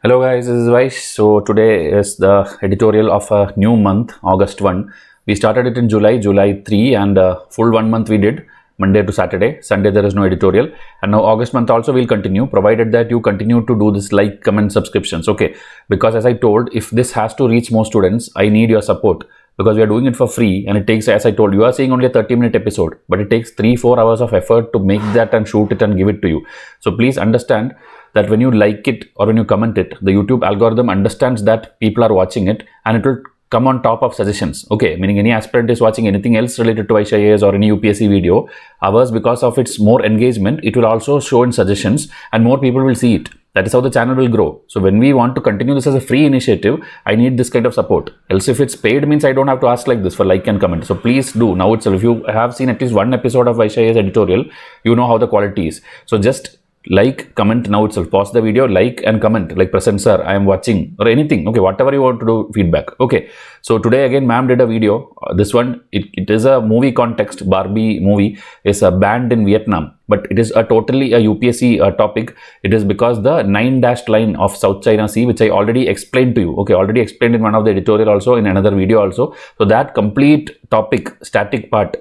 Hello guys, this is Vysh. So today is the editorial of a new month, August 1. We started it in July 3, and full 1 month we did, Monday to Saturday. Sunday there is no editorial. And now August month also will continue, provided that you continue to do this like, comment, subscriptions. Okay, because as I told, if this has to reach more students, I need your support. Because we are doing it for free, and it takes, as I told you, are seeing only a 30-minute episode, but it takes 3-4 hours of effort to make that and shoot it and give it to you. So please understand that when you like it or when you comment it, the YouTube algorithm understands that people are watching it, and it will come on top of suggestions. Okay, meaning any aspirant is watching anything else related to Vysh IAS or any UPSC video, ours, because of its more engagement, it will also show in suggestions and more people will see it. That is how the channel will grow. So when we want to continue this as a free initiative, I need this kind of support. Else if it's paid, means I don't have to ask like this for like and comment. So please do now itself. If you have seen at least one episode of Vysh IAS editorial, you know how the quality is. So just like, comment now itself. Pause the video, like and comment, like present sir, I am watching, or anything. Okay, whatever you want to do, feedback. Okay, so today again ma'am did a video. This one, it is a movie context. Barbie movie is banned in Vietnam, but it is a totally a UPSC topic. It is because the 9-dashed line of South China Sea, which I already explained to you. Okay, already explained in one of the editorial also, in another video also. So that complete topic, static part.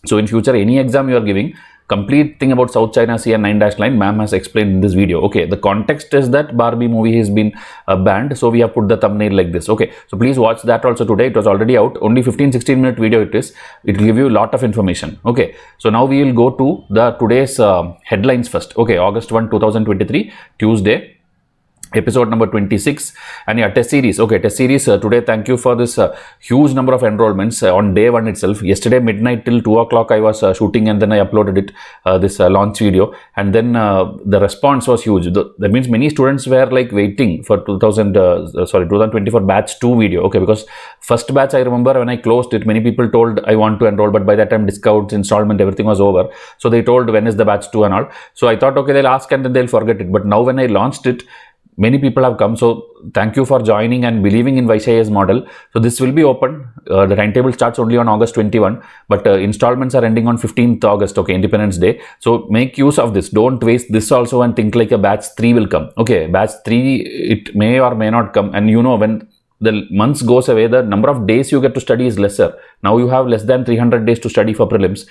So in future, any exam you are giving, complete thing about South China Sea and 9-dash line, ma'am has explained in this video. Okay, the context is that Barbie movie has been banned, so we have put the thumbnail like this. Okay, so please watch that also today. It was already out, only 15-16 minute video it is. It will give you a lot of information. Okay, so now we will go to the today's headlines first. Okay, August 1, 2023, Tuesday. Episode number 26, and yeah, test series. Okay, test series today. Thank you for this huge number of enrollments on day one itself. Yesterday midnight till 2 o'clock I was shooting, and then I uploaded it, this launch video, and then the response was huge. That means many students were like waiting for 2024 batch 2 video. Okay, because first batch, I remember when I closed it, many people told I want to enroll, but by that time discounts, installment, everything was over. So they told when is the batch 2 and all. So I thought, okay, they'll ask and then they'll forget it. But now when I launched it, many people have come, so thank you for joining and believing in Vysh IAS model. So this will be open. The timetable starts only on August 21, but installments are ending on 15th August, okay, Independence Day. So make use of this. Don't waste this also and think like a batch 3 will come. Okay, batch 3, it may or may not come. And you know, when the months goes away, the number of days you get to study is lesser. Now you have less than 300 days to study for prelims.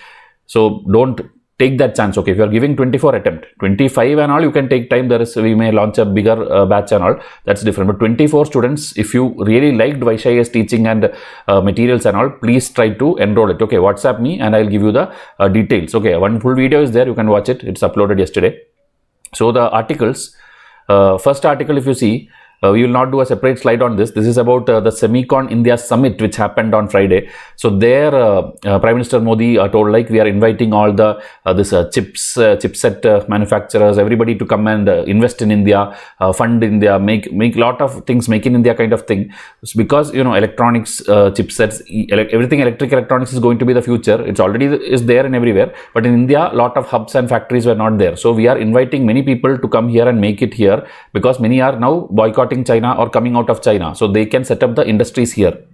So don't take that chance. Okay, if you are giving 24 attempt, 25 and all, you can take time. There is, we may launch a bigger batch and all, that's different. But 24 students, if you really liked Vysh IAS teaching and materials and all, please try to enroll it. Okay, WhatsApp me and I'll give you the details. Okay, one full video is there, you can watch it. It's uploaded yesterday. So the articles, first article, if you see, we will not do a separate slide on this. This is about the Semicon India Summit, which happened on Friday. So there, Prime Minister Modi told, like, we are inviting all the chipset manufacturers, everybody to come and invest in India, fund India, make lot of things, make in India kind of thing. It's because, you know, electronics, chipsets, everything electric electronics is going to be the future. It's already is there and everywhere. But in India, lot of hubs and factories were not there. So we are inviting many people to come here and make it here, because many are now boycotting China or coming out of China, so they can set up the industries here.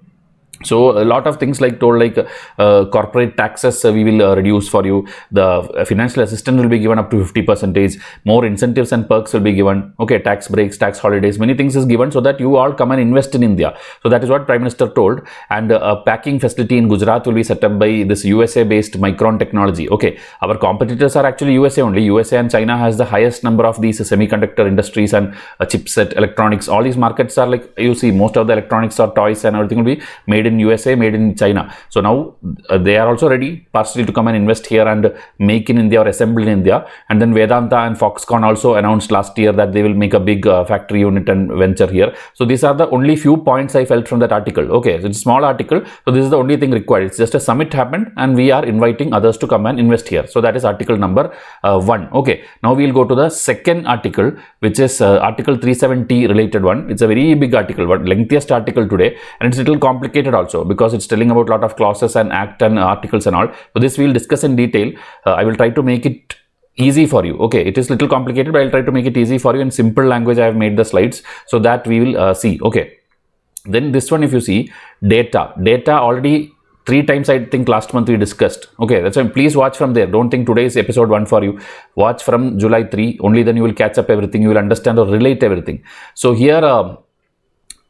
So a lot of things like told, like corporate taxes we will reduce for you. The financial assistance will be given up to 50%. More incentives and perks will be given. Okay, tax breaks, tax holidays, many things is given so that you all come and invest in India. So that is what Prime Minister told. And a packing facility in Gujarat will be set up by this USA-based Micron technology. Okay, our competitors are actually USA only. USA and China has the highest number of these semiconductor industries and chipset electronics. All these markets are like, you see, most of the electronics or toys and everything will be made in USA, made in China. So now they are also ready partially to come and invest here and make in India or assemble in India. And then Vedanta and Foxconn also announced last year that they will make a big factory unit and venture here. So these are the only few points I felt from that article. Okay, so it's a small article, so this is the only thing required. It's just a summit happened and we are inviting others to come and invest here. So that is article number 1. Okay, now we will go to the second article, which is article 370 related one. It's a very big article, but lengthiest article today, and it's a little complicated also, because it's telling about a lot of clauses and act and articles and all. So this we will discuss in detail. I will try to make it easy for you. Okay, it is little complicated, but I'll try to make it easy for you in simple language. I have made the slides so that we will see. Okay, then this one, if you see, data already 3 times I think last month we discussed. Okay, that's why please watch from there. Don't think today is episode 1 for you. Watch from July 3. Only then you will catch up everything. You will understand or relate everything. So here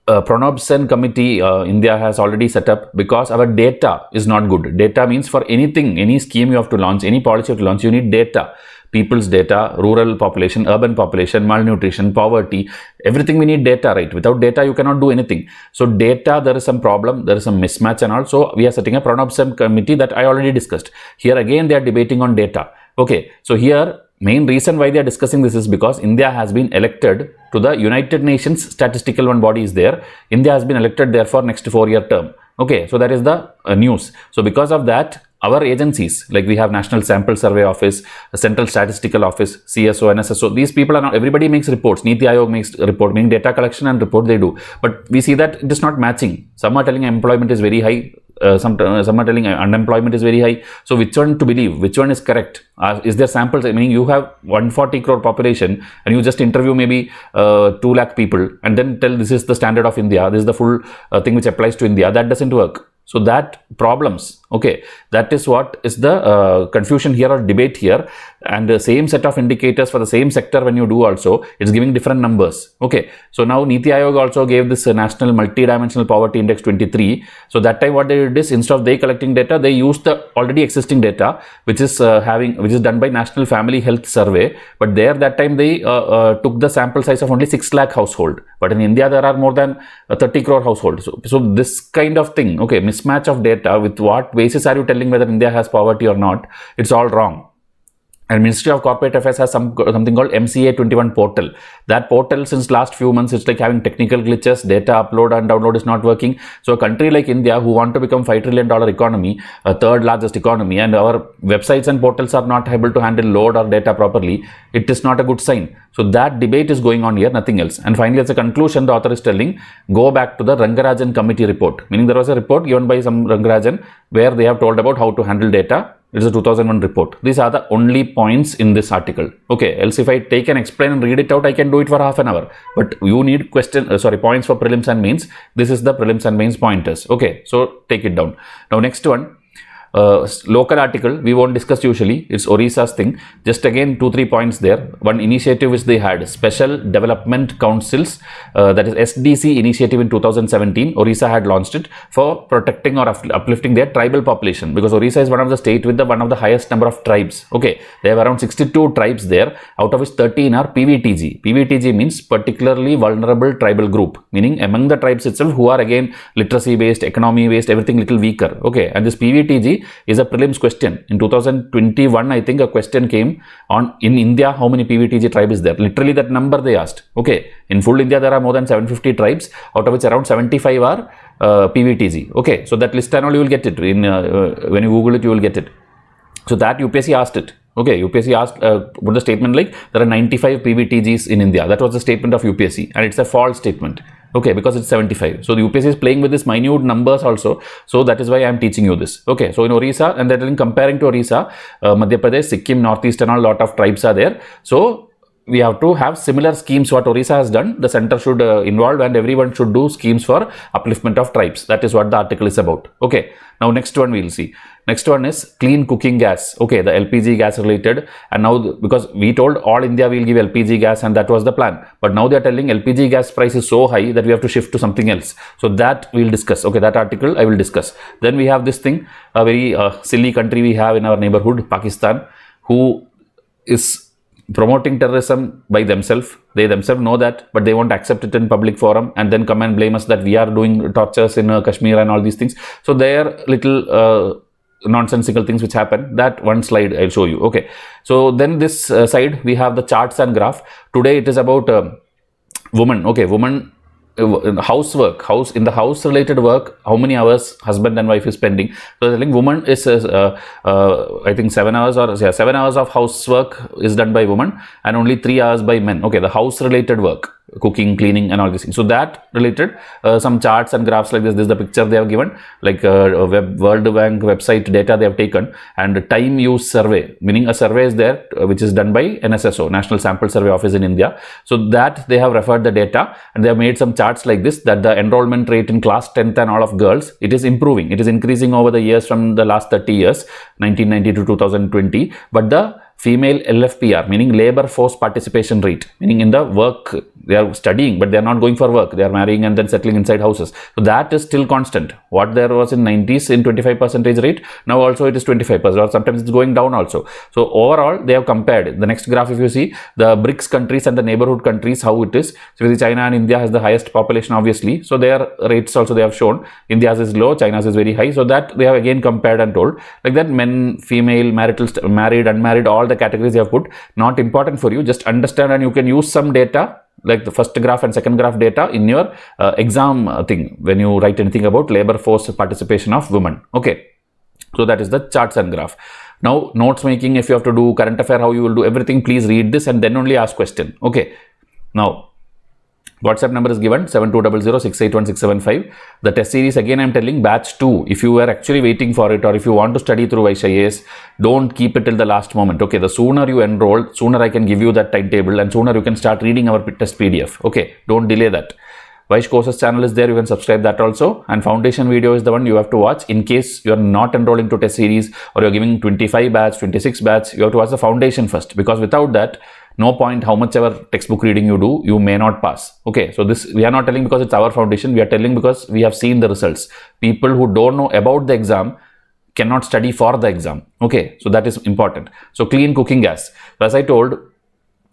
Pranobsen committee India has already set up because our data is not good. Data means for anything, any scheme you have to launch, any policy you have to launch, you need data. People's data, rural population, urban population, malnutrition, poverty, everything we need data, right? Without data, you cannot do anything. So data, there is some problem, there is some mismatch and also we are setting a Pranobsen committee that I already discussed. Here again, they are debating on data. Okay, so here main reason why they are discussing this is because India has been elected to the United Nations statistical one body is there. India has been elected there for next 4-year term. Okay, so that is the news. So because of that, our agencies, like we have National Sample Survey Office, Central Statistical Office, CSO, NSSO, these people are not, everybody makes reports. Niti Aayog makes report, meaning data collection and report they do. But we see that it is not matching. Some are telling employment is very high. Some are telling unemployment is very high. So which one to believe? Which one is correct? Is there samples? Meaning you have 140 crore population and you just interview maybe 2 lakh people and then tell this is the standard of India. This is the full thing which applies to India. That doesn't work. So that problems, okay, that is what is the confusion here or debate here, and the same set of indicators for the same sector when you do also, it's giving different numbers. Okay, so now Niti Aayog also gave this National Multidimensional Poverty Index 23. So that time what they did is instead of they collecting data, they used the already existing data which is done by National Family Health Survey. But there that time they took the sample size of only 6 lakh household. But in India there are more than 30 crore households. So this kind of thing, okay, mismatch of data, with what basis are you telling whether India has poverty or not? It's all wrong. And Ministry of Corporate Affairs has something called MCA 21 portal. That portal since last few months, it's like having technical glitches, data upload and download is not working. So a country like India who want to become $5 trillion economy, a third largest economy, and our websites and portals are not able to handle load or data properly, it is not a good sign. So that debate is going on here, nothing else. And finally, as a conclusion, the author is telling, go back to the Rangarajan committee report. Meaning there was a report given by some Rangarajan where they have told about how to handle data. It is a 2001 report. These are the only points in this article. Okay, else if I take and explain and read it out, I can do it for half an hour. But you need points for prelims and mains. This is the prelims and mains pointers. Okay, so take it down. Now next one. Local article we won't discuss usually, it's Odisha's thing. Just again 2-3 points there. One initiative which they had, Special Development Councils, that is SDC initiative in 2017. Odisha had launched it for protecting or uplifting their tribal population, because Odisha is one of the state with one of the highest number of tribes. Okay, they have around 62 tribes there, out of which 13 are PVTG. PVTG means particularly vulnerable tribal group, meaning among the tribes itself who are again literacy based, economy based, everything little weaker. Okay, and this PVTG is a prelims question. In 2021, I think a question came on in India, how many PVTG tribe is there? Literally that number they asked. Okay, in full India there are more than 750 tribes, out of which around 75 are PVTG. Okay, so that list and all you will get it in when you Google it, you will get it. So that UPSC asked it. Okay, UPSC asked, put the statement like there are 95 PVTGs in India. That was the statement of UPSC, and it's a false statement. Okay, because it's 75. So the UPSC is playing with this minute numbers also. So that is why I am teaching you this. Okay, so in Orissa, and then comparing to Orissa, Madhya Pradesh, Sikkim, Northeast and all, lot of tribes are there. So we have to have similar schemes what Orissa has done. The center should involve and everyone should do schemes for upliftment of tribes. That is what the article is about. Okay, now next one we will see. Next one is clean cooking gas. Okay, the LPG gas related, and now because we told all India will give LPG gas and that was the plan, but now they are telling LPG gas price is so high that we have to shift to something else. So that we will discuss. Okay, that article I will discuss. Then we have this thing, a very silly country we have in our neighborhood, Pakistan, who is promoting terrorism by themselves. They themselves know that, but they won't accept it in public forum and then come and blame us that we are doing tortures in Kashmir and all these things. So they are little nonsensical things which happen. That one slide I'll show you. Okay, so then this side we have the charts and graph. Today it is about woman. Okay, woman housework, in the house related work, how many hours husband and wife is spending. So I think woman is I think 7 hours or 7 hours of housework is done by woman and only 3 hours by men. Okay, the house related work, cooking, cleaning and all these things. So that related some charts and graphs like this. This is the picture they have given, like World Bank website data they have taken, and time use survey, meaning a survey is there which is done by NSSO, National Sample Survey Office in India. So that they have referred the data and they have made some charts like this, that the enrollment rate in class 10th and all of girls, it is improving. It is increasing over the years from the last 30 years, 1990 to 2020. But the female LFPR, meaning labor force participation rate, meaning in the work, they are studying but they are not going for work, they are marrying and then settling inside houses. So that is still constant. What there was in 90s in 25% rate, now also it is 25%, or sometimes it's going down also. So overall they have compared. The next graph, if you see the BRICS countries and the neighborhood countries, how it is. So you see China and India has the highest population obviously, so their rates also they have shown. India's is low, China's is very high. So that they have again compared and told like that, men, female, marital, married, unmarried, all the categories they have put. Not important for you, just understand, and you can use some data like the first graph and second graph data in your exam thing when you write anything about labor force participation of women. Okay, so that is the charts and graph. Now notes making, if you have to do current affair, how you will do everything, please read this and then only ask question. Okay, now WhatsApp number is given 7200681675. The test series, again I am telling, batch 2. If you are actually waiting for it, or if you want to study through Vysh IAS, don't keep it till the last moment. Okay, the sooner you enroll, sooner I can give you that timetable and sooner you can start reading our test PDF. Okay, don't delay that. Vysh courses channel is there, you can subscribe that also, and foundation video is the one you have to watch in case you are not enrolling to test series or you are giving 25 batch, 26 batch. You have to watch the foundation first, because without that, no point how much ever textbook reading you do, you may not pass. Okay, so this we are not telling because it's our foundation, we are telling because we have seen the results. People who don't know about the exam cannot study for the exam. Okay, so that is important. So clean cooking gas. So as I told,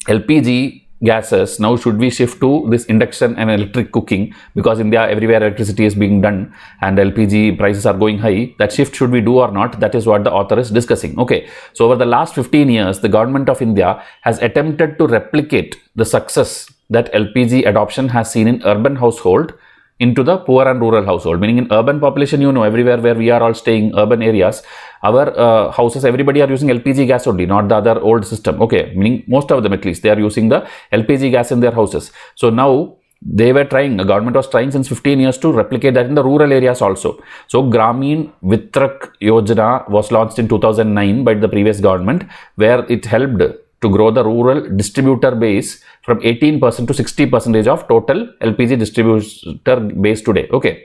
LPG gases, now should we shift to this induction and electric cooking, because India everywhere electricity is being done and LPG prices are going high. That shift should we do or not? That is what the author is discussing. Okay, so over the last 15 years the government of India has attempted to replicate the success that LPG adoption has seen in urban household into the poor and rural household. Meaning in urban population, you know, everywhere where we are all staying, urban areas, our houses, everybody are using LPG gas only, not the other old system. Okay, meaning most of them at least, they are using the LPG gas in their houses. So now they were trying, the government was trying since 15 years to replicate that in the rural areas also. So Gramin Vitrak Yojana was launched in 2009 by the previous government, where it helped to grow the rural distributor base from 18% to 60% of total LPG distributor base today. Okay,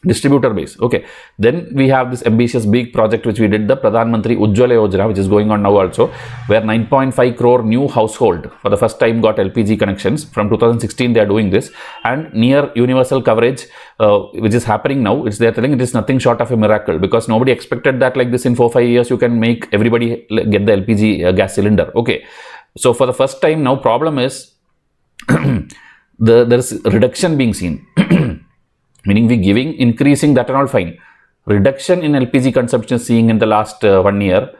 distributor base. Okay, then we have this ambitious big project which we did, the Pradhan Mantri Ujjwala Yojana, which is going on now also, where 9.5 crore new household for the first time got LPG connections. From 2016 they are doing this, and near universal coverage which is happening now. It's, they are telling it is nothing short of a miracle, because nobody expected that like this in 4-5 years you can make everybody get the LPG gas cylinder. Okay, so for the first time now, problem is there is reduction being seen. Meaning we giving, increasing, that and all fine. Reduction in LPG consumption seeing in the last 1 year,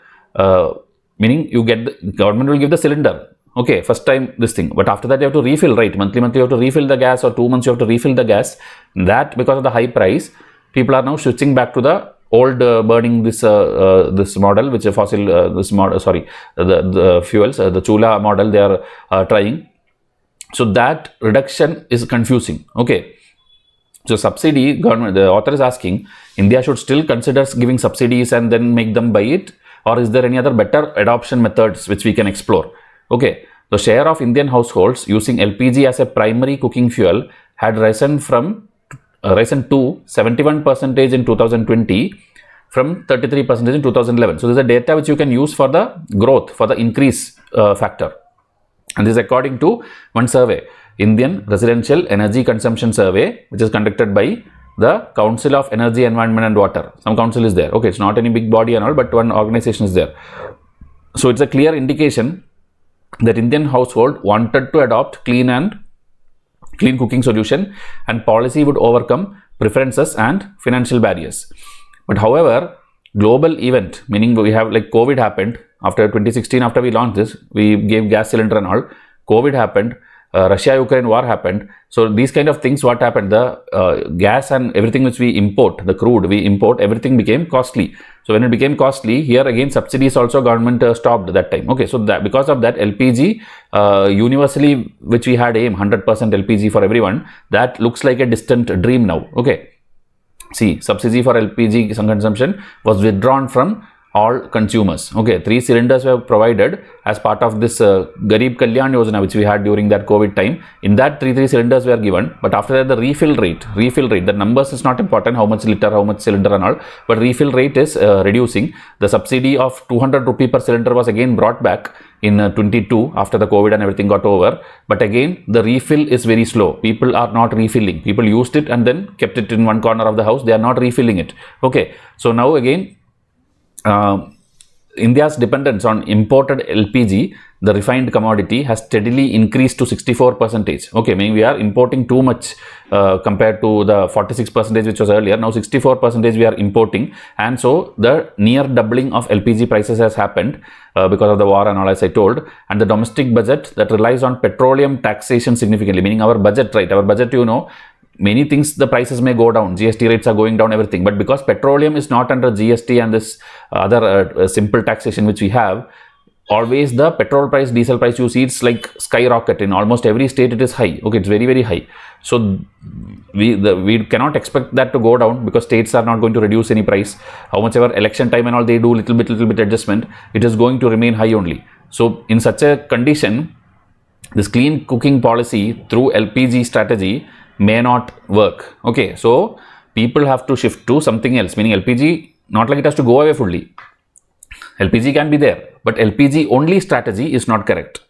meaning you get, the government will give the cylinder. Okay, first time this thing, but after that you have to refill, right? Monthly you have to refill the gas, or 2 months you have to refill the gas. That because of the high price, people are now switching back to the old burning this this model, which is fossil, this model, sorry, the fuels, the Chula model they are trying. So that reduction is confusing. Okay. So subsidy, government, the author is asking, India should still consider giving subsidies and then make them buy it, or is there any other better adoption methods which we can explore? Okay, the share of Indian households using LPG as a primary cooking fuel had risen to 71% in 2020 from 33% in 2011. So this is a data which you can use for the growth, for the increase factor. And this is according to one survey, Indian Residential Energy Consumption Survey, which is conducted by the Council of Energy, Environment and Water. Some council is there. Okay, it's not any big body and all, but one organization is there. So it's a clear indication that Indian household wanted to adopt clean cooking solution, and policy would overcome preferences and financial barriers. But however, global event, meaning we have like COVID happened after 2016, after we launched this, we gave gas cylinder and all, COVID happened, Russia-Ukraine war happened. So these kind of things, what happened, the gas and everything which we import, the crude we import, everything became costly. So when it became costly, here again subsidies also government stopped that time. Okay, so that because of that, LPG universally, which we had aim 100% LPG for everyone, that looks like a distant dream now. Okay, see, subsidy for LPG consumption was withdrawn from all consumers. Okay, 3 cylinders were provided as part of this Garib Kalyan Yojana, which we had during that COVID time. In that, 3 cylinders were given, but after that, the refill rate, the numbers is not important, how much liter, how much cylinder and all, but refill rate is reducing. The subsidy of 200 rupee per cylinder was again brought back in 22 after the COVID and everything got over. But again, the refill is very slow. People are not refilling. People used it and then kept it in one corner of the house. They are not refilling it. Okay, so now again, India's dependence on imported LPG, the refined commodity, has steadily increased to 64%. Okay, meaning we are importing too much compared to the 46% which was earlier. Now 64% we are importing, and so the near doubling of LPG prices has happened because of the war and all, as I told. And the domestic budget that relies on petroleum taxation significantly, meaning our budget, right? Our budget, you know, many things the prices may go down, GST rates are going down, everything, but because petroleum is not under GST and this other simple taxation which we have, always the petrol price, diesel price, you see it's like skyrocket. In almost every state it is high. Okay, it's very, very high. So we cannot expect that to go down because states are not going to reduce any price. How much ever election time and all they do little bit adjustment, it is going to remain high only. So in such a condition, this clean cooking policy through LPG strategy may not work. Okay, so people have to shift to something else, meaning LPG, not like it has to go away fully. LPG can be there, but LPG only strategy is not correct.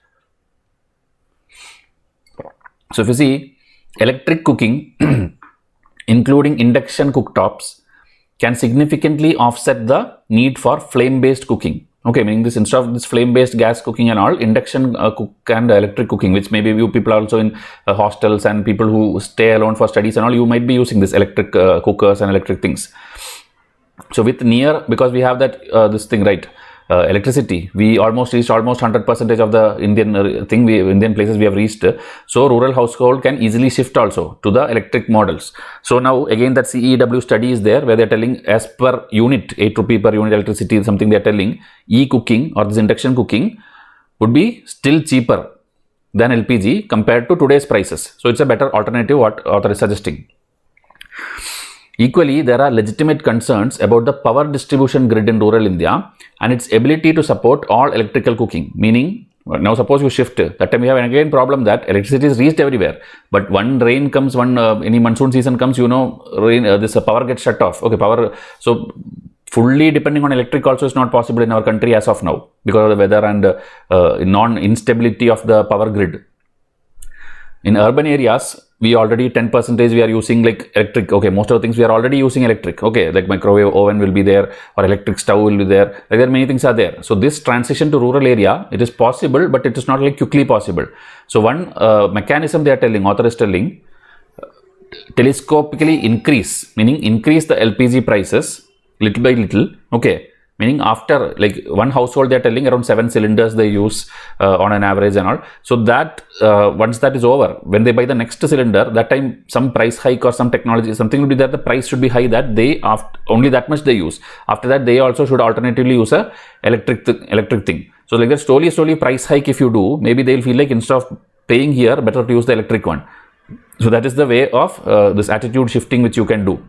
So if you see, electric cooking, including induction cooktops, can significantly offset the need for flame-based cooking. Okay, meaning this, instead of this flame-based gas cooking and all, induction cook and electric cooking, which maybe you people are also in hostels and people who stay alone for studies and all, you might be using this electric cookers and electric things. So with near, because we have that this thing, right, electricity, we almost reached almost 100% of the Indian Indian places we have reached. So rural household can easily shift also to the electric models. So now again that CEW study is there where they are telling as per unit, 8 rupee per unit electricity is something they are telling, e-cooking or this induction cooking would be still cheaper than LPG compared to today's prices. So it's a better alternative what author is suggesting. Equally, there are legitimate concerns about the power distribution grid in rural India and its ability to support all electrical cooking. Meaning, now suppose you shift, that time we have again problem that electricity is reached everywhere. But one rain comes, any monsoon season comes, you know, this power gets shut off. Okay, power. So fully depending on electric also is not possible in our country as of now because of the weather and non-instability of the power grid. In urban areas, we already 10% we are using like electric. Okay, most of the things we are already using electric. Okay, like microwave oven will be there or electric stove will be there. Like there many things are there. So this transition to rural area, it is possible, but it is not like quickly possible. So one mechanism they are telling, author is telling, telescopically increase, meaning increase the LPG prices little by little. Okay, meaning after like one household they are telling around 7 cylinders they use on an average and all. So that once that is over, when they buy the next cylinder, that time some price hike or some technology, something will be there, the price should be high that they only that much they use. After that they also should alternatively use a electric thing. So like that slowly price hike if you do, maybe they will feel like instead of paying here, better to use the electric one. So that is the way of this attitude shifting which you can do.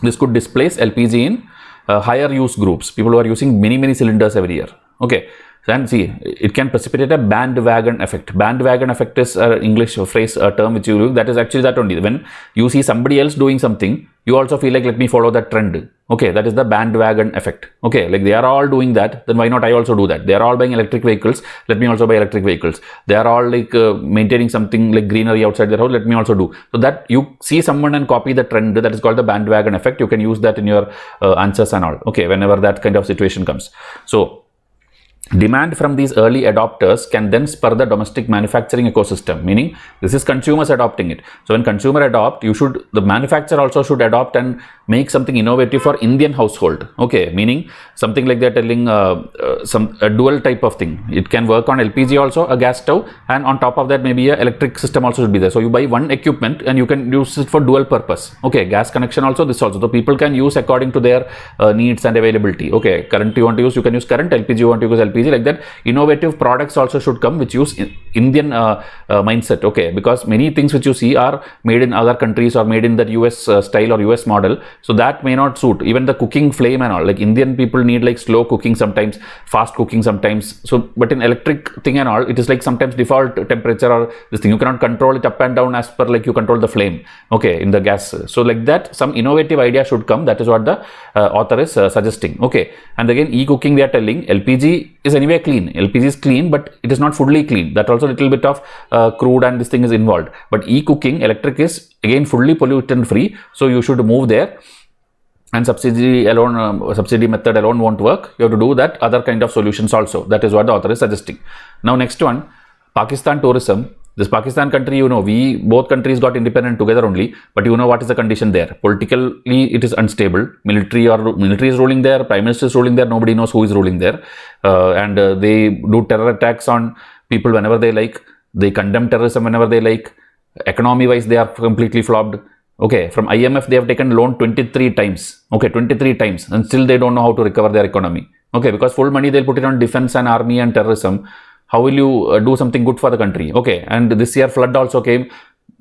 This could displace LPG in higher use groups, people who are using many cylinders every year. Okay, and see, it can precipitate a bandwagon effect. Bandwagon effect is an English phrase, a term which you use, that is actually that only. When you see somebody else doing something, you also feel like, let me follow that trend. Okay, that is the bandwagon effect. Okay, like they are all doing that, then why not I also do that? They are all buying electric vehicles, let me also buy electric vehicles. They are all like maintaining something like greenery outside their house, let me also do. So that you see someone and copy the trend, that is called the bandwagon effect. You can use that in your answers and all. Okay, whenever that kind of situation comes. So demand from these early adopters can then spur the domestic manufacturing ecosystem, meaning this is consumers adopting it. So when consumer adopt, the manufacturer also should adopt and make something innovative for Indian household. Okay, meaning something like they're telling a dual type of thing. It can work on LPG also, a gas stove, and on top of that maybe a electric system also should be there. So you buy one equipment and you can use it for dual purpose. Okay, gas connection also, this also. So people can use according to their needs and availability. Okay, current you want to use, you can use current. LPG you want to use LPG. Like that, innovative products also should come which use Indian mindset. Okay, because many things which you see are made in other countries or made in that US style or US model, so that may not suit. Even the cooking flame and all, like Indian people need like slow cooking sometimes, fast cooking sometimes. So but in electric thing and all, it is like sometimes default temperature or this thing, you cannot control it up and down as per like you control the flame, okay, in the gas. So like that, some innovative idea should come. That is what the author is suggesting. Okay, and again, e-cooking they are telling LPG is anyway clean. LPG is clean, but it is not fully clean. That also little bit of crude and this thing is involved. But e-cooking, electric is again fully pollutant free. So you should move there. And subsidy alone, subsidy method alone won't work. You have to do that other kind of solutions also. That is what the author is suggesting. Now next one, Pakistan tourism. This Pakistan country, you know, both countries got independent together only, but you know what is the condition there. Politically, it is unstable. Military is ruling there, prime minister is ruling there, nobody knows who is ruling there. And they do terror attacks on people whenever they like. They condemn terrorism whenever they like. Economy wise, they are completely flopped. Okay, from IMF, they have taken loan 23 times. Okay, 23 times. And still they don't know how to recover their economy. Okay, because full money they'll put it on defense and army and terrorism. How will you do something good for the country? Okay, and this year flood also came.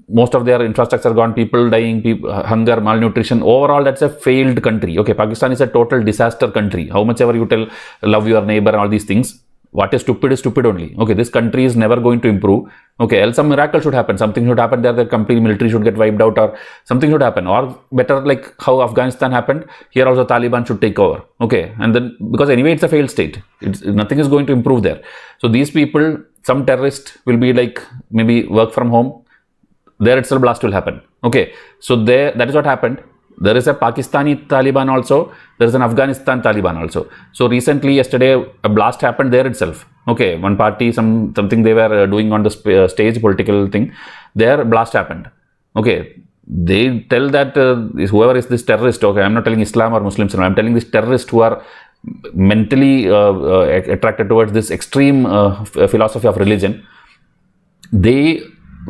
Most of their infrastructure gone, people dying, hunger, malnutrition. Overall, that's a failed country. Okay, Pakistan is a total disaster country. How much ever you tell, love your neighbor and all these things. What is stupid only. Okay, this country is never going to improve. Okay, else some miracle should happen. Something should happen there. The complete military should get wiped out or something should happen. Or better, like how Afghanistan happened, here also Taliban should take over. Okay, and then because anyway it's a failed state. Nothing is going to improve there. So these people, some terrorist will be like maybe work from home. There itself blast will happen. Okay, so that is what happened. There is a Pakistani Taliban also. There is an Afghanistan Taliban also. So recently, yesterday, a blast happened there itself. Okay, one party, something they were doing on the stage, political thing. There, blast happened. Okay, they tell that whoever is this terrorist. Okay, I'm not telling Islam or Muslims. I'm telling this terrorist who are mentally attracted towards this extreme philosophy of religion. They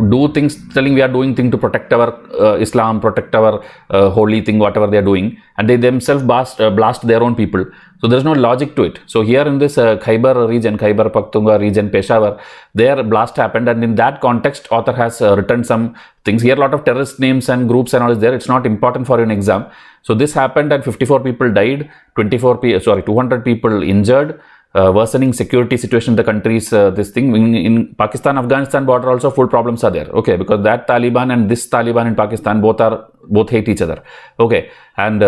do things telling we are doing things to protect our Islam, protect our holy thing, whatever they are doing, and they themselves blast their own people. So there is no logic to it. So here in this Khyber region, Khyber Pakhtunkhwa region, Peshawar, there blast happened, and in that context, author has written some things. Here a lot of terrorist names and groups and all is there. It's not important for an exam. So this happened and 54 people died, 200 people injured. Worsening security situation in the countries, this thing in Pakistan, Afghanistan border also full problems are there. Okay, because that Taliban and this Taliban in Pakistan both hate each other. Okay, and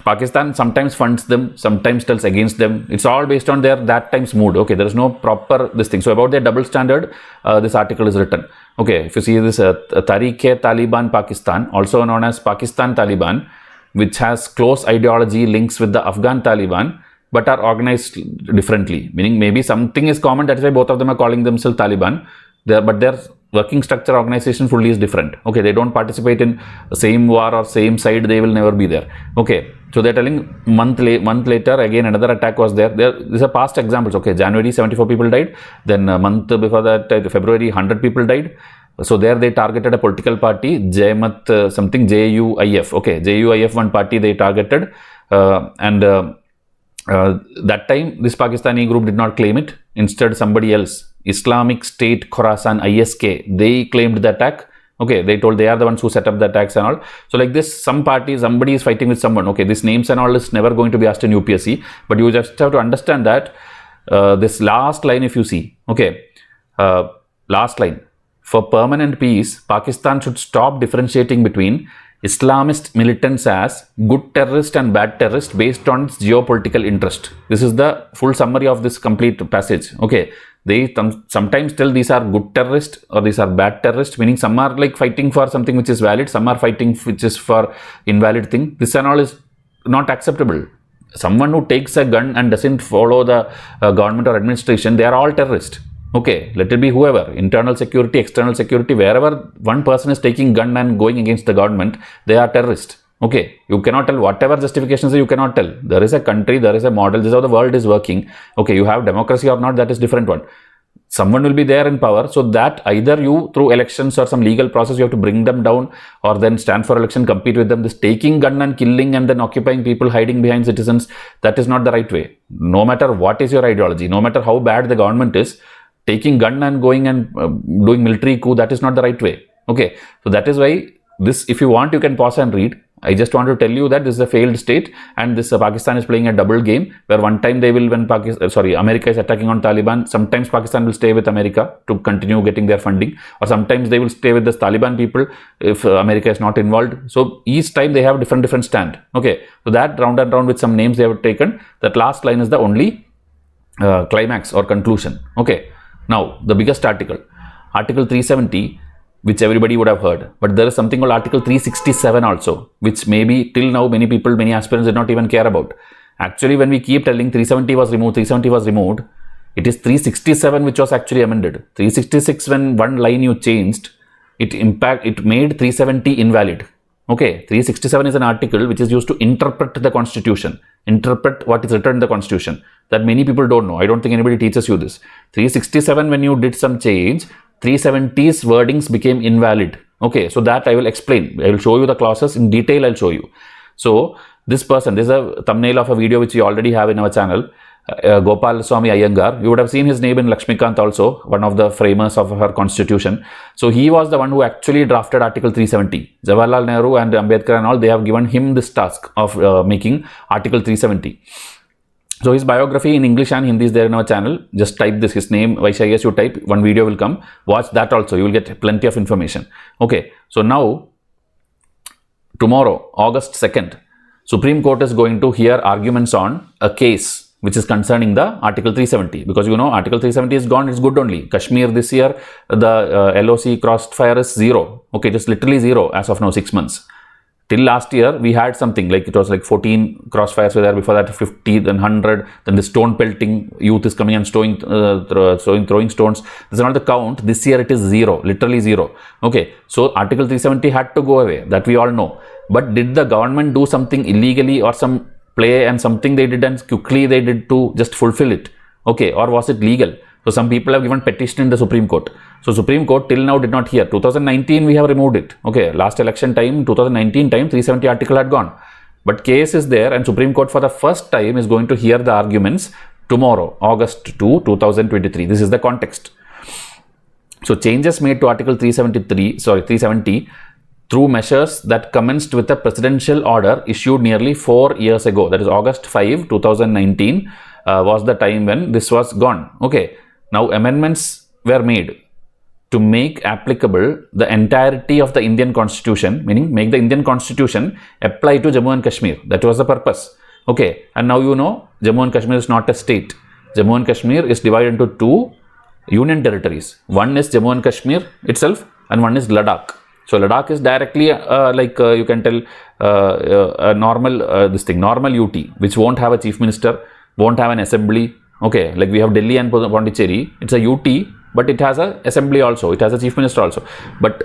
Pakistan sometimes funds them, sometimes tells against them. It's all based on their that time's mood. Okay, there is no proper this thing. So about their double standard, this article is written. Okay, if you see this Tariq-e-Taliban Pakistan, also known as Pakistan Taliban, which has close ideology links with the Afghan Taliban, but are organized differently, meaning maybe something is common, that is why both of them are calling themselves Taliban, but their working structure, organization fully is different. Okay, they don't participate in the same war or same side, they will never be there. Okay, so they're telling month later, again another attack was there. These are past examples. Okay, January 74 people died, then a month before that, February 100 people died. So there they targeted a political party, Jaimat something, JUIF. Okay, JUIF one party they targeted, that time this Pakistani group did not claim it. Instead somebody else, Islamic State Khorasan ISK, they claimed the attack. Okay, they told they are the ones who set up the attacks and all. So like this, somebody is fighting with someone. Okay, these names and all is never going to be asked in UPSC, but you just have to understand that this last line, if you see, okay, last line, for permanent peace, Pakistan should stop differentiating between Islamist militants as good terrorist and bad terrorist based on its geopolitical interest. This is the full summary of this complete passage. Okay, they sometimes tell these are good terrorist or these are bad terrorist, meaning some are like fighting for something which is valid, some are fighting which is for invalid thing. This and all is not acceptable. someone who takes a gun and doesn't follow the government or administration, they are all terrorists. Okay, let it be whoever, internal security, external security, wherever one person is taking gun and going against the government, they are terrorists. Okay, you cannot tell whatever justifications you cannot tell. There is a country, there is a model, this is how the world is working. Okay, you have democracy or not, that is different one. Someone will be there in power, so that either you through elections or some legal process you have to bring them down, or then stand for election, compete with them. This taking gun and killing and then occupying people, hiding behind citizens, that is not the right way. No matter what is your ideology, no matter how bad the government is, taking gun and going and doing military coup, that is not the right way. Okay, so that is why this, if you want, you can pause and read. I just want to tell you that this is a failed state, and this Pakistan is playing a double game, where one time they will, when America is attacking on Taliban, sometimes Pakistan will stay with America to continue getting their funding, or sometimes they will stay with the Taliban people if America is not involved. So each time they have different stand. Okay, so that round and round with some names they have taken. That last line is the only climax or conclusion. Okay, now the biggest article, Article 370, which everybody would have heard, but there is something called Article 367 also, which maybe till now many people, many aspirants did not even care about. Actually, when we keep telling 370 was removed, it is 367 which was actually amended. 366, when one line you changed, it made 370 invalid. Okay, 367 is an article which is used to interpret the constitution, interpret what is written in the constitution, that many people don't know. I don't think anybody teaches you this. 367, when you did some change, 370's wordings became invalid. Okay, so that I will explain. I will show you the clauses in detail. I'll show you. So this person, this is a thumbnail of a video which we already have in our channel. Gopal Swami Iyengar. You would have seen his name in Lakshmikant also, one of the framers of her constitution. So he was the one who actually drafted Article 370. Jawaharlal Nehru and Ambedkar and all, they have given him this task of making Article 370. So his biography in English and Hindi is there in our channel. Just type this, his name, Vysh IAS, you type, one video will come. Watch that also, you will get plenty of information. Okay, so now, tomorrow, August 2nd, Supreme Court is going to hear arguments on a case which is concerning the Article 370. Because you know, Article 370 is gone, it's good only. Kashmir this year, the LOC crossfire is 0. Okay, just literally 0 as of now, 6 months. Till last year, we had something like, it was like 14 crossfires were there, before that 50, then 100, then the stone pelting, youth is coming and throwing stones. This is not the count. This year it is 0, literally 0. Okay, so Article 370 had to go away, that we all know. But did the government do something illegally or some play and something they did and quickly they did to just fulfill it? Okay, or was it legal? So some people have given petition in the Supreme Court. So Supreme Court till now did not hear. 2019 we have removed it. Okay, last election time, 2019 time, 370 article had gone. But case is there, and Supreme Court for the first time is going to hear the arguments tomorrow, August 2, 2023. This is the context. So changes made to Article 370 through measures that commenced with a presidential order issued nearly 4 years ago. That is August 5, 2019 was the time when this was gone. Okay. Now, amendments were made to make applicable the entirety of the Indian Constitution, meaning make the Indian Constitution apply to Jammu and Kashmir. That was the purpose. Okay, and now you know Jammu and Kashmir is not a state. Jammu and Kashmir is divided into 2 union territories. One is Jammu and Kashmir itself, and one is Ladakh. So Ladakh is directly you can tell a normal normal UT, which won't have a chief minister, won't have an assembly. Okay, like we have Delhi and Pondicherry, it's a UT, but it has a assembly also, it has a chief minister also. But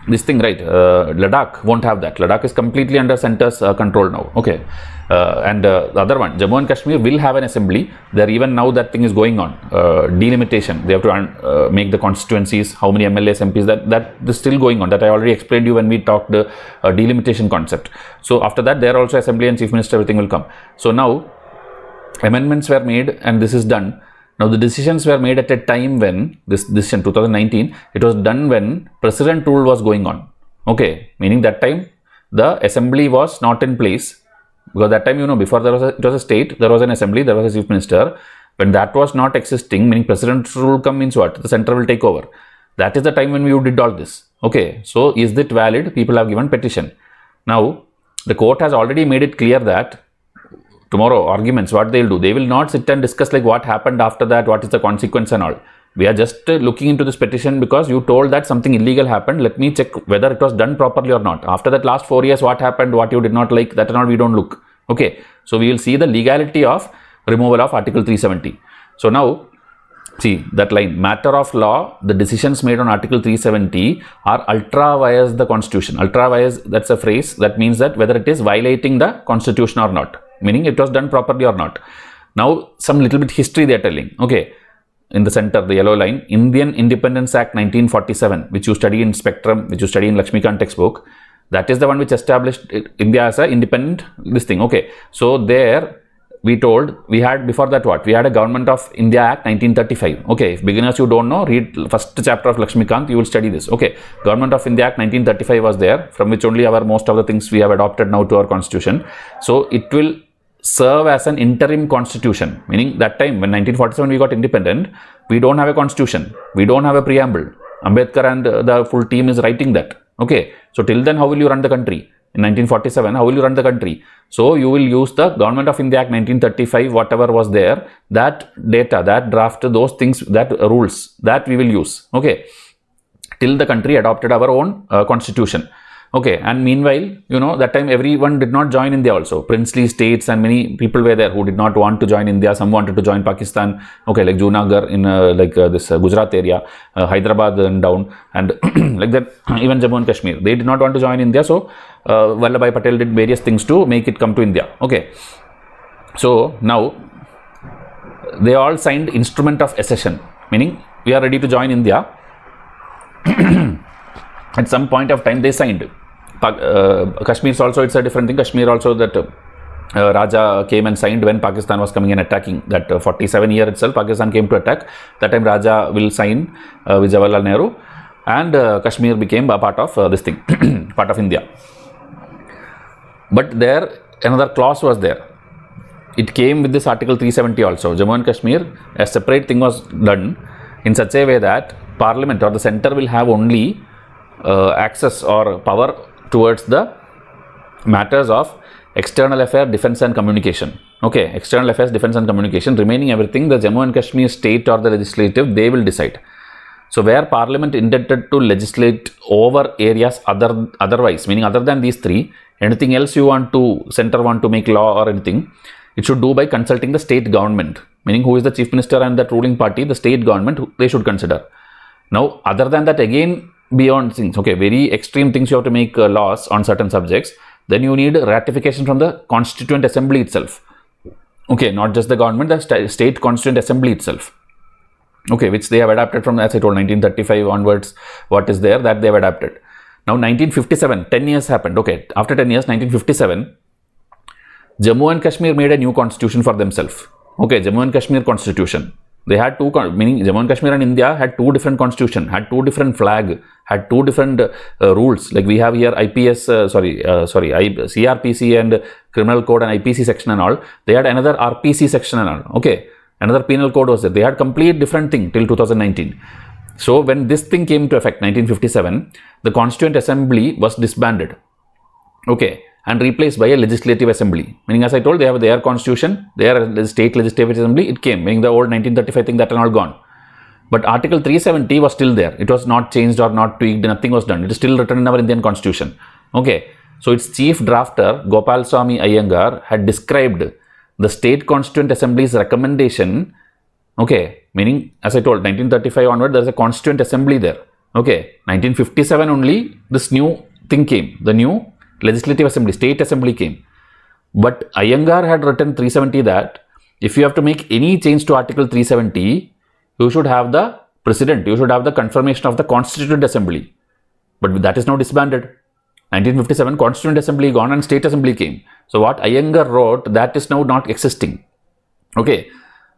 this thing, right, Ladakh won't have that. Ladakh is completely under center's control now. Okay, and the other one, Jammu and Kashmir, will have an assembly. There even now that thing is going on, delimitation. They have to make the constituencies, how many MLAs, MPs, that is still going on. That I already explained you when we talked the delimitation concept. So after that, there also assembly and chief minister, everything will come. So now amendments were made and this is done. Now the decisions were made at a time when, this decision 2019, it was done when president rule was going on. Okay, meaning that time the assembly was not in place, because that time, you know, before it was a state, there was an assembly, there was a chief minister. When that was not existing, meaning president rule come means what? The center will take over. That is the time when we did all this. Okay, so is it valid? People have given petition. Now the court has already made it clear that tomorrow arguments, what they'll do, they will not sit and discuss like what happened after that, what is the consequence and all. We are just looking into this petition because you told that something illegal happened. Let me check whether it was done properly or not. After that last 4 years, what happened, what you did not like, that and all we don't look. Okay, so we will see the legality of removal of Article 370. So now, see that line, matter of law, the decisions made on Article 370 are ultra vires the Constitution. Ultra vires, that's a phrase that means that whether it is violating the Constitution or not, meaning it was done properly or not. Now, some little bit history they are telling. Okay, in the center, the yellow line, Indian Independence Act 1947, which you study in Spectrum, which you study in Lakshmikant textbook, that is the one which established India as a independent this thing. Okay, so there we told we had before that what? We had a Government of India Act 1935. Okay, if beginners you don't know, read first chapter of Lakshmikant, you will study this. Okay, Government of India Act 1935 was there, from which only our most of the things we have adopted now to our constitution. So it will serve as an interim constitution, meaning that time when 1947 we got independent, we don't have a constitution, we don't have a preamble. Ambedkar and the full team is writing that. Okay, so till then how will you run the country? In 1947, how will you run the country? So you will use the Government of India Act 1935, whatever was there, that data, that draft, those things, that rules, that we will use. Okay, till the country adopted our own constitution. Okay, and meanwhile, you know, that time everyone did not join India also. Princely states and many people were there who did not want to join India. Some wanted to join Pakistan. Okay, like Junagadh in this Gujarat area, Hyderabad and down, and like that, even Jammu and Kashmir. They did not want to join India. So, Vallabhbhai Patel did various things to make it come to India. Okay, so now they all signed instrument of accession, meaning we are ready to join India. At some point of time they signed. Kashmir also, it's a different thing. Kashmir also, that Raja came and signed when Pakistan was coming and attacking. That 47 year itself, Pakistan came to attack. That time Raja will sign with Jawaharlal Nehru, and Kashmir became a part of this thing, part of India. But there another clause was there. It came with this Article 370 also. Jammu and Kashmir, a separate thing was done in such a way that Parliament or the center will have only access or power towards the matters of external affairs, defense and communication. Okay, external affairs, defense and communication, remaining everything the Jammu and Kashmir state or the legislative, they will decide. So where Parliament intended to legislate over areas otherwise, meaning other than these three, anything else you want to, center want to make law or anything, it should do by consulting the state government, meaning who is the chief minister and that ruling party, the state government, they should consider. Now, other than that, again, beyond things, okay, very extreme things you have to make laws on certain subjects, then you need ratification from the Constituent Assembly itself. Okay, not just the government, the state Constituent Assembly itself. Okay, which they have adapted from, as I told, 1935 onwards, what is there, that they have adapted. Now, 1957, 10 years happened. Okay, after 10 years, 1957, Jammu and Kashmir made a new constitution for themselves. Okay, Jammu and Kashmir constitution. They had two, meaning Jammu and Kashmir and India had two different constitution, had two different flag, had two different rules. Like we have here CRPC and Criminal Code and IPC section and all. They had another RPC section and all. Okay, another penal code was there. They had complete different thing till 2019. So when this thing came to effect, 1957, the Constituent Assembly was disbanded. Okay, and replaced by a legislative assembly. Meaning, as I told, they have their constitution, their state legislative assembly, it came, meaning the old 1935 thing, that and all gone. But Article 370 was still there. It was not changed or not tweaked, nothing was done. It is still written in our Indian constitution. Okay, so its chief drafter, Gopal Swami Iyengar, had described the state constituent assembly's recommendation. Okay, meaning, as I told, 1935 onward, there is a constituent assembly there. Okay, 1957 only, this new thing came, the new legislative assembly, state assembly came. But Iyengar had written 370 that if you have to make any change to Article 370, you should have the president, you should have the confirmation of the Constituent Assembly. But that is now disbanded. 1957 Constituent Assembly gone and State Assembly came. So what Iyengar wrote, that is now not existing. Okay,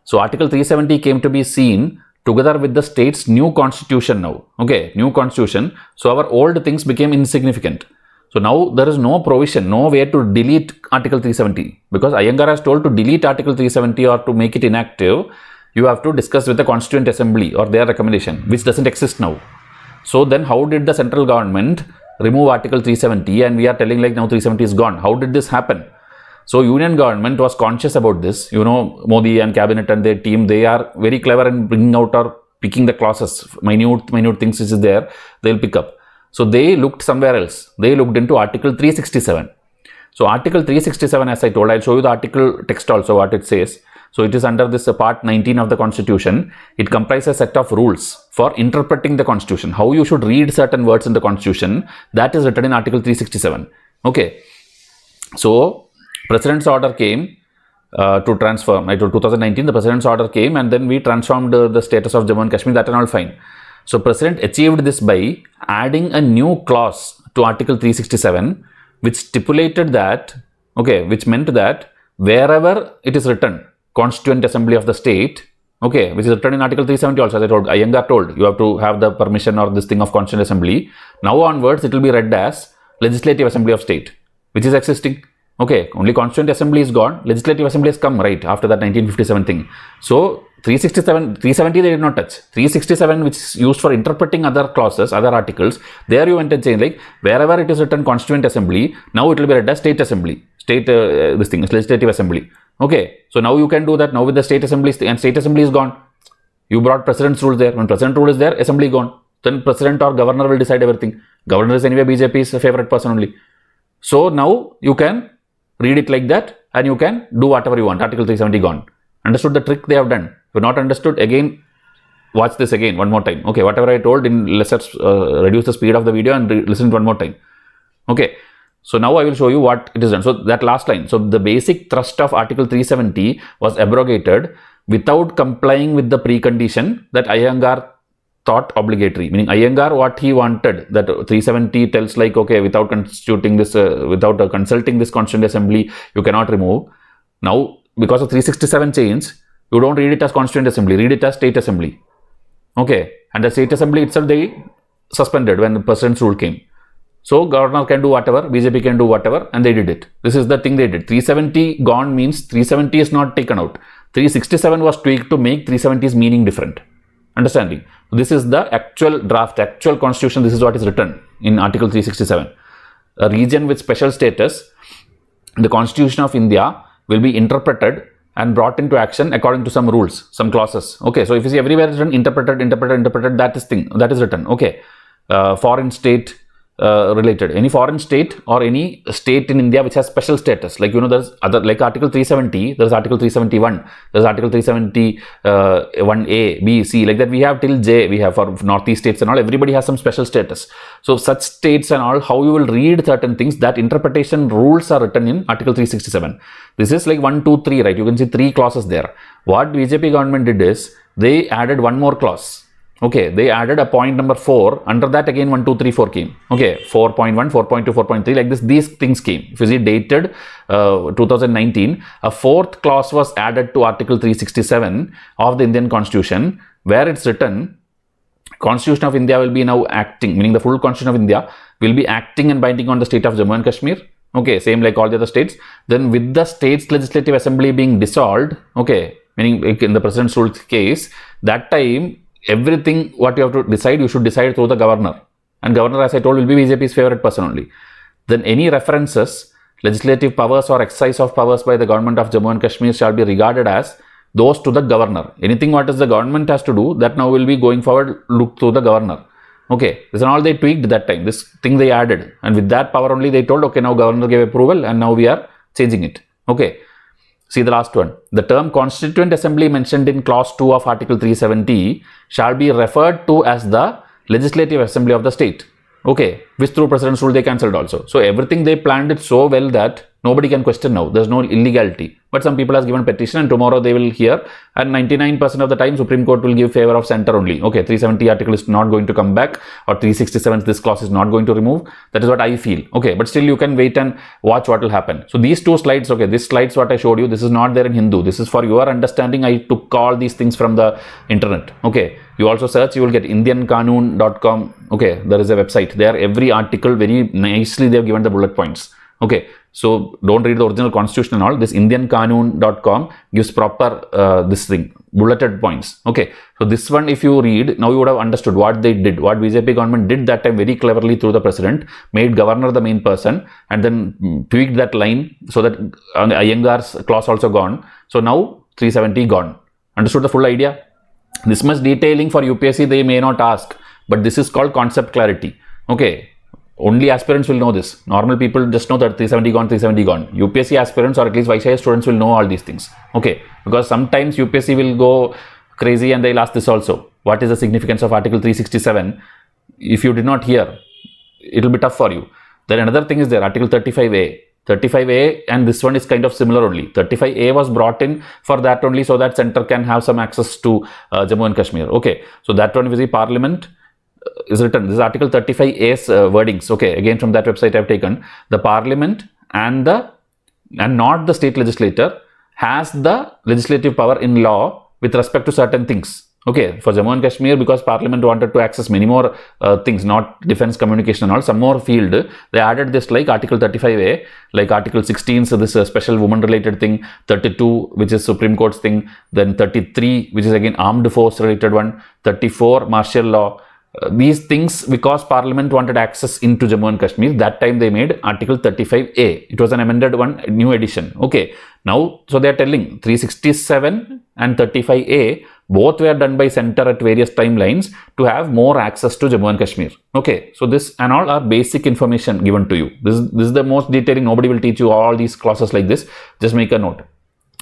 so Article 370 came to be seen together with the state's new constitution now. Okay, new constitution. So our old things became insignificant. So now there is no provision, no way to delete Article 370, because Iyengar has told to delete Article 370 or to make it inactive, you have to discuss with the Constituent Assembly or their recommendation, which doesn't exist now. So then how did the central government remove Article 370 and we are telling like now 370 is gone? How did this happen? So union government was conscious about this. You know, Modi and cabinet and their team, they are very clever in bringing out or picking the clauses, minute things which is there, they'll pick up. So they looked somewhere else. They looked into Article 367. So Article 367, as I told, I'll show you the article text also what it says. So it is under this part 19 of the Constitution. It comprises a set of rules for interpreting the Constitution. How you should read certain words in the Constitution, that is written in Article 367. Okay. So President's order came to transform. I told 2019 the President's order came and then we transformed the status of Jammu and Kashmir. That and all fine. So President achieved this by adding a new clause to Article 367, which stipulated that, okay, which meant that wherever it is written, Constituent Assembly of the state, okay, which is written in Article 370 also, as I told, Iyengar told, you have to have the permission or this thing of Constituent Assembly. Now onwards, it will be read as Legislative Assembly of State, which is existing. Okay, only Constituent Assembly is gone, Legislative Assembly has come, right, after that 1957 thing. So 367, 370 they did not touch. 367, which is used for interpreting other clauses, other articles, there you went and changed, like wherever it is written Constituent Assembly, now it will be read as State Assembly, State, this thing is Legislative Assembly. Okay, so now you can do that now with the State Assembly, and State Assembly is gone. You brought President's rule there. When President rule is there, Assembly gone. Then President or Governor will decide everything. Governor is anyway BJP's favorite person only. So now you can read it like that and you can do whatever you want. Article 370 gone. Understood the trick they have done? If you're not understood, again, watch this again one more time. Okay, whatever I told, in lesser, reduce the speed of the video and listen it one more time. Okay. So now I will show you what it is done. So that last line. So the basic thrust of Article 370 was abrogated without complying with the precondition that Iyengar thought obligatory. Meaning Iyengar, what he wanted, that 370 tells like, okay, without constituting this, without consulting this Constituent Assembly, you cannot remove. Now, because of 367 change, you don't read it as Constituent Assembly, read it as State Assembly. Okay. And the State Assembly itself, they suspended when the President's rule came. So Governor can do whatever, BJP can do whatever, and they did it. This is the thing they did. 370 gone means 370 is not taken out. 367 was tweaked to make 370's meaning different. Understanding? This is the actual draft, actual constitution. This is what is written in Article 367. A region with special status, the Constitution of India will be interpreted and brought into action according to some rules, some clauses. Okay, so if you see everywhere it's written interpreted, that is written. Okay, foreign state, related, any foreign state or any state in India which has special status, like, you know, there's other, like Article 370, there's Article 371, there's Article 370 1A, B, C, like that we have till J, we have for Northeast states and all, everybody has some special status. So such states and all, how you will read certain things, that interpretation rules are written in Article 367. This is like 1, 2, 3, right? You can see 3 clauses there. What BJP government did is, they added one more clause. Okay, they added a point number 4. Under that again 1, 2, 3, 4 came. Okay, 4.1, 4.2, 4.3, like this, these things came. If you see dated 2019, a 4th clause was added to Article 367 of the Indian Constitution, where it's written, Constitution of India will be now acting, meaning the full Constitution of India will be acting and binding on the state of Jammu and Kashmir. Okay, same like all the other states. Then with the state's legislative assembly being dissolved, okay, meaning in the President's rule case, that time, everything what you have to decide, you should decide through the governor. And governor, as I told, will be BJP's favorite person only. Then any references, legislative powers or exercise of powers by the government of Jammu and Kashmir shall be regarded as those to the governor. Anything what is the government has to do, that now will be going forward, look through the governor. Okay, this is all they tweaked that time. This thing they added. And with that power only, they told, okay, now governor gave approval and now we are changing it. Okay. See the last one. The term Constituent Assembly mentioned in clause 2 of Article 370 shall be referred to as the Legislative Assembly of the state. Okay, which through President's rule they cancelled also. So everything they planned it so well that nobody can question now. There's no illegality. But some people has given petition and tomorrow they will hear, and 99% of the time Supreme Court will give favor of center only. Okay, 370 article is not going to come back, or 367 this clause is not going to remove. That is what I feel. Okay, but still you can wait and watch what will happen. So these 2 slides, okay, this slides what I showed you, this is not there in Hindu. This is for your understanding. I took all these things from the internet. Okay, you also search, you will get indianqanun.com. Okay, there is a website there. Every article very nicely they have given the bullet points. Okay, so don't read the original constitution and all. This indianqanun.com gives proper this thing, bulleted points. Okay, so this one if you read, now you would have understood what they did, what BJP government did that time very cleverly through the president, made governor the main person and then tweaked that line so that Iyengar's clause also gone. So now 370 gone. Understood the full idea? This much detailing for UPSC they may not ask, but this is called concept clarity. Okay. only aspirants will know this. Normal people just know that 370 gone, 370 gone. UPSC aspirants or at least Vysh IAS students will know all these things. Okay, because sometimes UPSC will go crazy and they'll ask this also. What is the significance of Article 367? If you did not hear, it will be tough for you. Then another thing is there, Article 35A. 35A and this one is kind of similar only. 35A was brought in for that only, so that center can have some access to Jammu and Kashmir. Okay, so that one is the Parliament is written. This is Article 35A's wordings. Okay, again from that website I have taken. The Parliament and not the state legislator has the legislative power in law with respect to certain things. Okay, for Jammu and Kashmir, because Parliament wanted to access many more things, not defense, communication and all, some more field, they added this like Article 35A, like Article 16, so this special woman related thing, 32, which is Supreme Court's thing, then 33, which is again armed force related one, 34, martial law. These things, because Parliament wanted access into Jammu and Kashmir, that time they made Article 35A. It was an amended one, new edition. Okay, now, so they are telling 367 and 35A, both were done by center at various timelines to have more access to Jammu and Kashmir. Okay, so this and all are basic information given to you. This is the most detailing. Nobody will teach you all these clauses like this. Just make a note.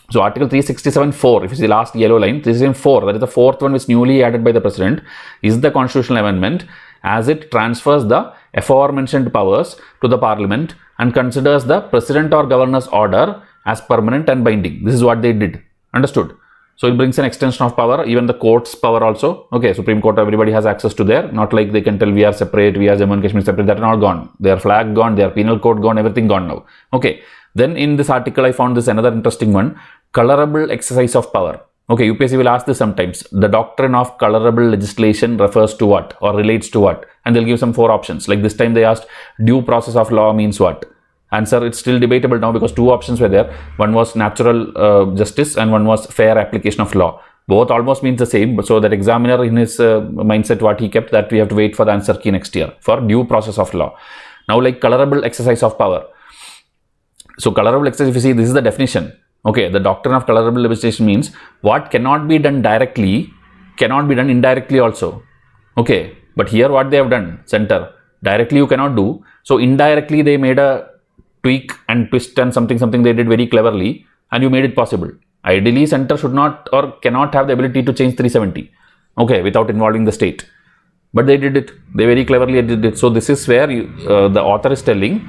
So Article 367(4), if it's the last yellow line, 367(4), that is the fourth one which newly added by the President, is the constitutional amendment as it transfers the aforementioned powers to the Parliament and considers the President or Governor's order as permanent and binding. This is what they did. Understood? So it brings an extension of power, even the court's power also. Okay, Supreme Court, everybody has access to there. Not like they can tell we are separate, we are Jammu and Kashmir separate. That are all gone. Their flag gone, their penal code gone, everything gone now. Okay. Then in this article, I found this another interesting one. Colorable exercise of power. Okay, UPSC will ask this sometimes. The doctrine of colorable legislation refers to what or relates to what? And they'll give some 4 options. Like this time they asked due process of law means what? Answer, it's still debatable now because 2 options were there. One was natural justice and one was fair application of law. Both almost means the same. So that examiner in his mindset, what he kept, that we have to wait for the answer key next year for due process of law. Now like colorable exercise of power. So colorable exercise, if you see, this is the definition. Okay, the doctrine of colorable legislation means what cannot be done directly cannot be done indirectly also. Okay, but here what they have done, center, directly you cannot do. So indirectly they made a tweak and twist and something they did very cleverly and you made it possible. Ideally, center should not or cannot have the ability to change 370. Okay, without involving the state. But they did it. They very cleverly did it. So this is where the author is telling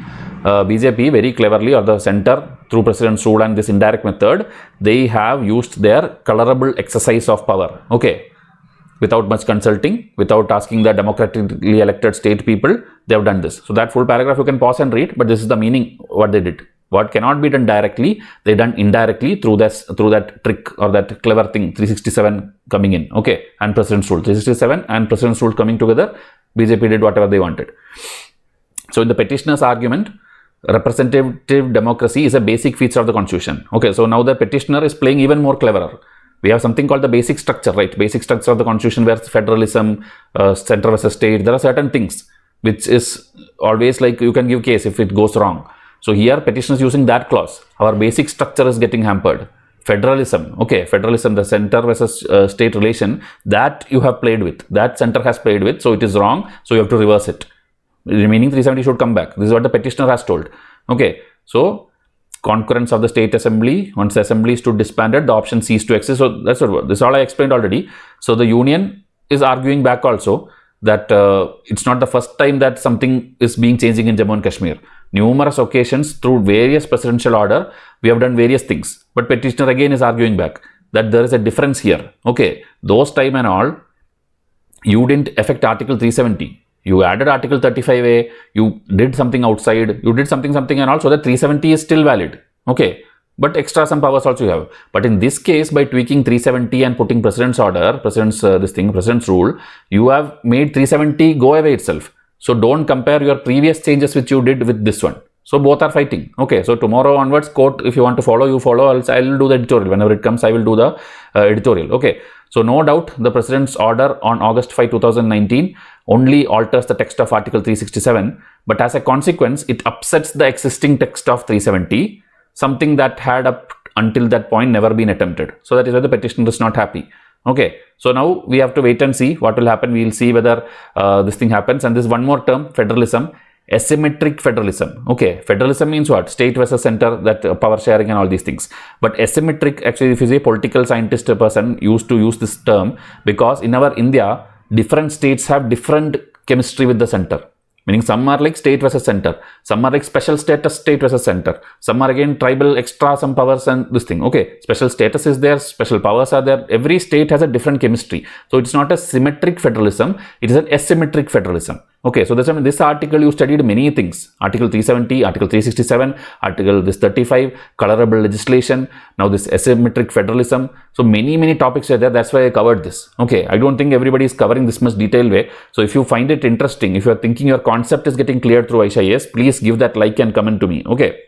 BJP very cleverly, or the center through President's rule and this indirect method, they have used their colorable exercise of power. Okay, without much consulting, without asking the democratically elected state people, they have done this. So that full paragraph you can pause and read, but this is the meaning what they did. What cannot be done directly, they done indirectly through that trick or that clever thing, 367 coming in. Okay, and President's rule, 367 and President's rule coming together, BJP did whatever they wanted. So in the petitioner's argument, representative democracy is a basic feature of the constitution. Okay, so now the petitioner is playing even more cleverer. We have something called the basic structure, right? Basic structure of the constitution where federalism, center versus state, there are certain things which is always like you can give case if it goes wrong. So here petitioner is using that clause. Our basic structure is getting hampered. Federalism, okay, federalism, the center versus state relation, that you have played with, that center has played with, so it is wrong, so you have to reverse it. Remaining 370 should come back. This is what the petitioner has told. Okay, so concurrence of the state assembly, once the assembly stood disbanded, the option ceased to exist. So that's what, this is all I explained already. So the union is arguing back also that it's not the first time that something is being changing in Jammu and Kashmir. Numerous occasions through various presidential order, we have done various things. But petitioner again is arguing back that there is a difference here. Okay, those time and all, you didn't affect Article 370. You added Article 35A, you did something outside, you did something and also that 370 is still valid. Okay, but extra some powers also you have. But in this case, by tweaking 370 and putting President's order, President's rule, you have made 370 go away itself. So don't compare your previous changes which you did with this one. So both are fighting. Okay, so tomorrow onwards, court, if you want to follow, you follow, else I will do the editorial. Whenever it comes, I will do the editorial. Okay, so no doubt the President's order on August 5, 2019 only alters the text of Article 367, but as a consequence, it upsets the existing text of 370, something that had up until that point never been attempted. So that is why the petitioner is not happy. Okay, so now we have to wait and see what will happen. We will see whether this thing happens. And this one more term, federalism, asymmetric federalism. Okay, federalism means what? State versus center, that power sharing and all these things. But asymmetric, actually, if you say political scientist person used to use this term because in our India, different states have different chemistry with the center. Meaning some are like state versus center, some are like special status state versus center, some are again tribal extra some powers and this thing. Okay, special status is there, special powers are there. Every state has a different chemistry. So it's not a symmetric federalism, it is an asymmetric federalism. Okay, so this article you studied many things. Article 370, Article 367, Article this 35, colorable legislation, now this asymmetric federalism. So many topics are there. That's why I covered this. Okay, I don't think everybody is covering this much detailed way. So if you find it interesting, if you are thinking your concept is getting cleared through Vysh IAS, please give that like and comment to me. Okay.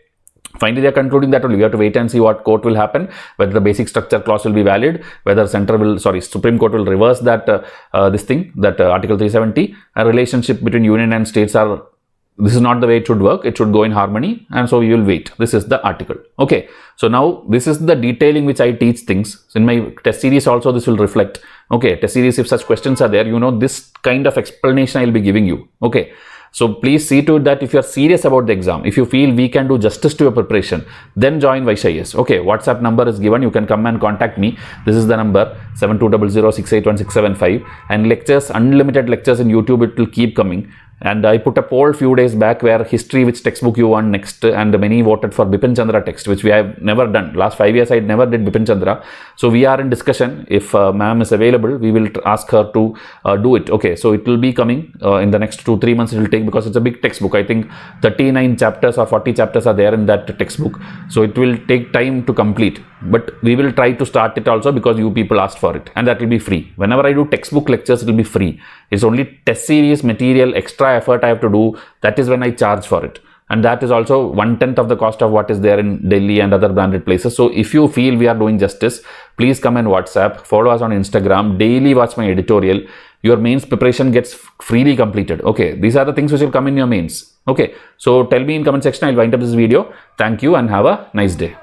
Finally, they are concluding that only. We have to wait and see what court will happen, whether the basic structure clause will be valid, whether Supreme Court will reverse that Article 370. A relationship between union and states this is not the way it should work. It should go in harmony, and so we will wait. This is the article. Okay, so now this is the detailing which I teach things. In my test series also this will reflect. Okay, test series, if such questions are there, this kind of explanation I will be giving you. Okay. So please see to it that if you are serious about the exam, if you feel we can do justice to your preparation, then join Vysh IAS. Okay, WhatsApp number is given. You can come and contact me. This is the number 7200681675, and lectures, unlimited lectures in YouTube, it will keep coming. And I put a poll few days back where history, which textbook you want next, and many voted for Bipin Chandra text, which we have never done. Last 5 years I never did Bipin Chandra. So we are in discussion. If ma'am is available, we will ask her to do it. Okay, so it will be coming in the next 2-3 months. It will take, because it's a big textbook. I think 39 chapters or 40 chapters are there in that textbook. So it will take time to complete. But we will try to start it also because you people asked for it, and that will be free. Whenever I do textbook lectures, it will be free. It's only test series material, extra effort I have to do. That is when I charge for it, and that is also 1/10 of the cost of what is there in Delhi and other branded places. So if you feel we are doing justice, please come and WhatsApp, follow us on Instagram, daily watch my editorial. Your mains preparation gets freely completed. Okay, these are the things which will come in your mains. Okay, so tell me in comment section. I'll wind up this video. Thank you and have a nice day.